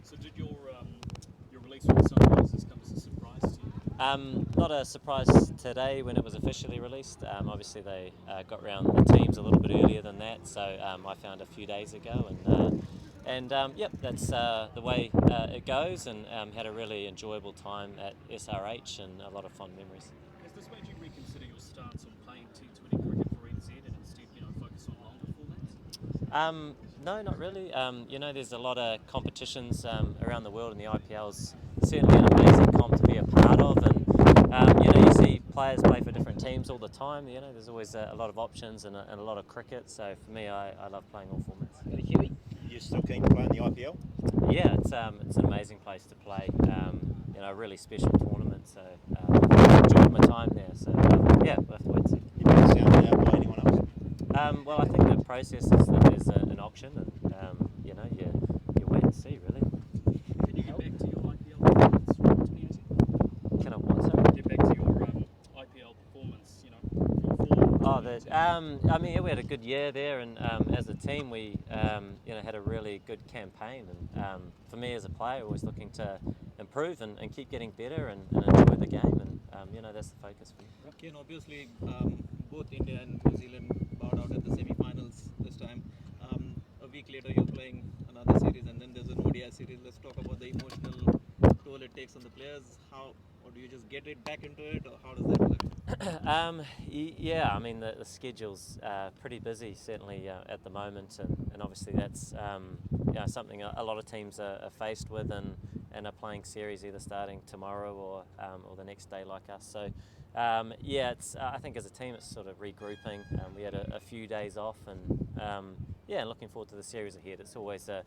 So did your release from the Sunrisers come as a surprise to you? Not a surprise today when it was officially released. Obviously, they got around the teams a little bit earlier than that, so I found a few days ago, and yep, that's the way it goes. And had a really enjoyable time at SRH and a lot of fond memories. Has this made you reconsider your stance on playing T20 cricket for NZ and instead, focus on longer formats? No, not really. There's a lot of competitions around the world, and the IPL's certainly an amazing comp to be a part of. And you see players play for different teams all the time. There's always a lot of options and a lot of cricket. So for me, I love playing all formats. Huey, you're still keen to play in the IPL? Yeah, it's an amazing place to play. A really special tournament. So enjoyed my time there. So yeah, we'll have to wait and see. You've been sounded out by anyone else? Well, I think the process is that there's an auction, and you wait and see, really. Can you get back to your IPL performance from 2018? Can I what, sorry? Get back to your IPL performance, your form. Oh, we had a good year there, and as a team, we had a really good campaign. And for me as a player, always looking to improve and keep getting better and enjoy the game, and that's the focus for me. Kane, obviously, both India and New Zealand bowed out at the semi-finals this time. A week later, you're playing another series, and then there's an ODI series. Let's talk about the emotional toll it takes on the players. Or do you just get it back into it, or how does that work? Yeah, the schedule's pretty busy, certainly at the moment, and obviously that's something a lot of teams are faced with, and are playing series either starting tomorrow or the next day like us. So it's I think as a team it's sort of regrouping. We had a few days off, and and looking forward to the series ahead. It's always a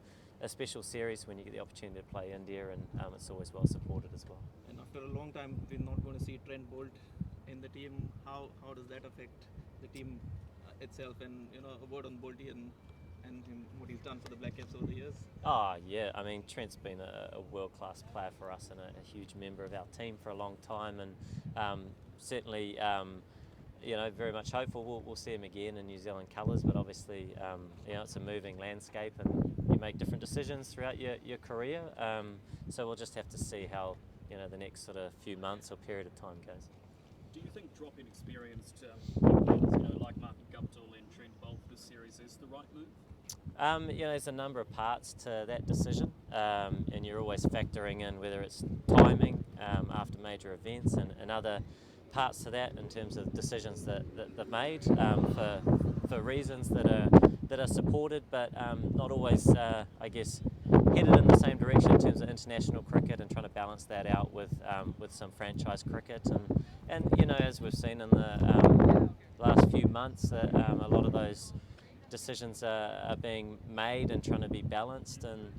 special series when you get the opportunity to play India, and it's always well supported as well. And after a long time, we're not going to see Trent Bolt in the team. How does that affect the team itself? And a word on Bolty and what he's done for the Black Caps over the years. Oh yeah, Trent's been a world-class player for us and a huge member of our team for a long time, and certainly very much hopeful we'll see him again in New Zealand colours. But obviously it's a moving landscape, and you make different decisions throughout your career. So we'll just have to see how the next sort of few months or period of time goes. Do you think dropping experienced players, like Martin Guptill and Trent Bolt this series is the right move? There's a number of parts to that decision, and you're always factoring in whether it's timing after major events and other parts to that in terms of decisions that they've made for reasons that are supported, but not always, headed in the same direction in terms of international cricket, and trying to balance that out with some franchise cricket. And as we've seen in the last few months, a lot of those decisions are being made and trying to be balanced, and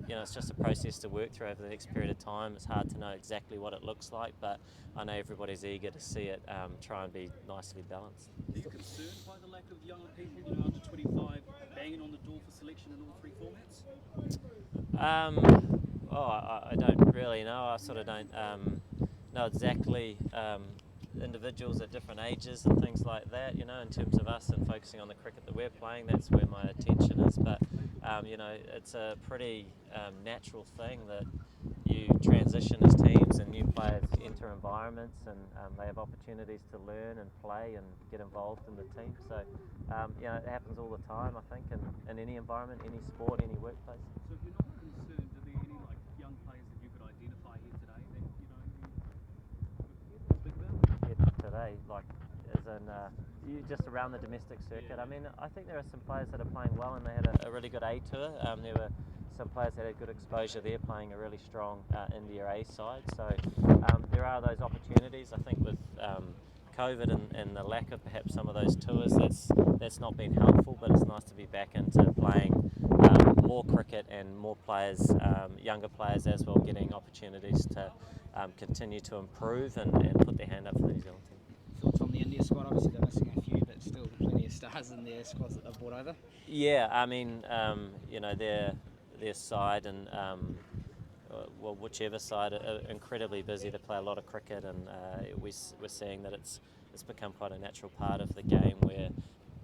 it's just a process to work through over the next period of time. It's hard to know exactly what it looks like, but I know everybody's eager to see it try and be nicely balanced. Are you concerned by the lack of younger people, under 25, banging on the door for selection in all three formats? I don't really know. I sort of don't know exactly individuals at different ages and things like that, in terms of us and focusing on the cricket that we're playing. That's where my attention is, but it's a pretty natural thing that you transition as teams and new players enter environments, and they have opportunities to learn and play and get involved in the team. So it happens all the time, I think, in any environment, any sport, any workplace. So if you're not concerned, are there any young players that you could identify here today that you think about? Today, as in just around the domestic circuit. I think there are some players that are playing well, and they had a really good A tour. There were some players that had good exposure there, playing a really strong India A side. So there are those opportunities. I think with COVID and the lack of perhaps some of those tours, that's not been helpful. But it's nice to be back into playing more cricket, and more players, younger players as well, getting opportunities to continue to improve and put their hand up for the New Zealand team. Thoughts on the India squad? Obviously they're missing a few, but still plenty of stars in their squads that they've brought over. Yeah, their side, and well, whichever side, are incredibly busy. They play a lot of cricket, and we're seeing that it's become quite a natural part of the game where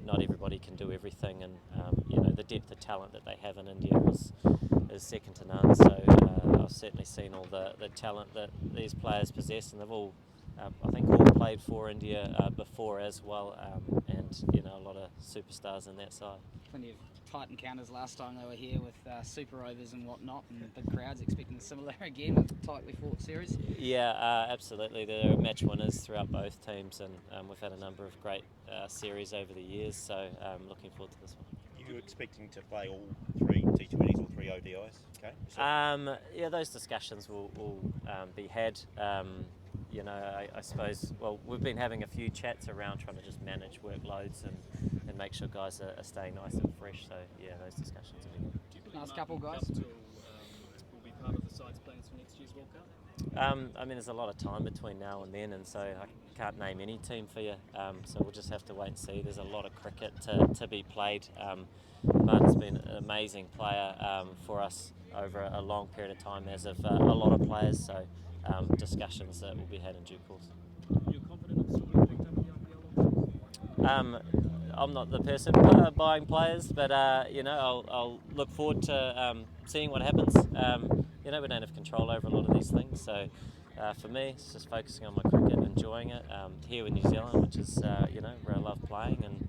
not everybody can do everything, and the depth of talent that they have in India is second to none. So I've certainly seen all the talent that these players possess, and they've all, I think, all played for India before as well, and a lot of superstars in that side. Plenty of tight encounters last time they were here with super overs and whatnot, and the crowd's expecting similar again, a tightly fought series. Yeah, absolutely. There are match winners throughout both teams, and we've had a number of great series over the years, so looking forward to this one. Are you expecting to play all 3 T20s or 3 ODIs? Okay. Yeah, those discussions will be had. I suppose, well, we've been having a few chats around trying to just manage workloads and make sure guys are staying nice and fresh. So, yeah, those discussions will be good. Do you believe Last couple, Martin guys. Guptill, will be part of the side's plans for next year's World Cup? There's a lot of time between now and then, and so I can't name any team for you. So we'll just have to wait and see. There's a lot of cricket to be played. Martin's been an amazing player for us over a long period of time, as have a lot of players. So discussions that will be had in due course. You're confident of still being picked up in the IPL? I'm not the person buying players, but I'll look forward to seeing what happens. We don't have control over a lot of these things, so for me, it's just focusing on my cricket, enjoying it here in New Zealand, which is where I love playing, and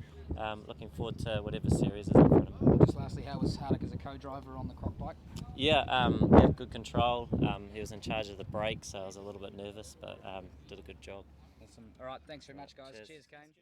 looking forward to whatever series is in front of me. Just lastly, how was Hardik as a co-driver on the croc bike? Yeah, good control. He was in charge of the brake, so I was a little bit nervous, but did a good job. Awesome. All right, thanks very much, guys. Cheers. Cheers, Kane.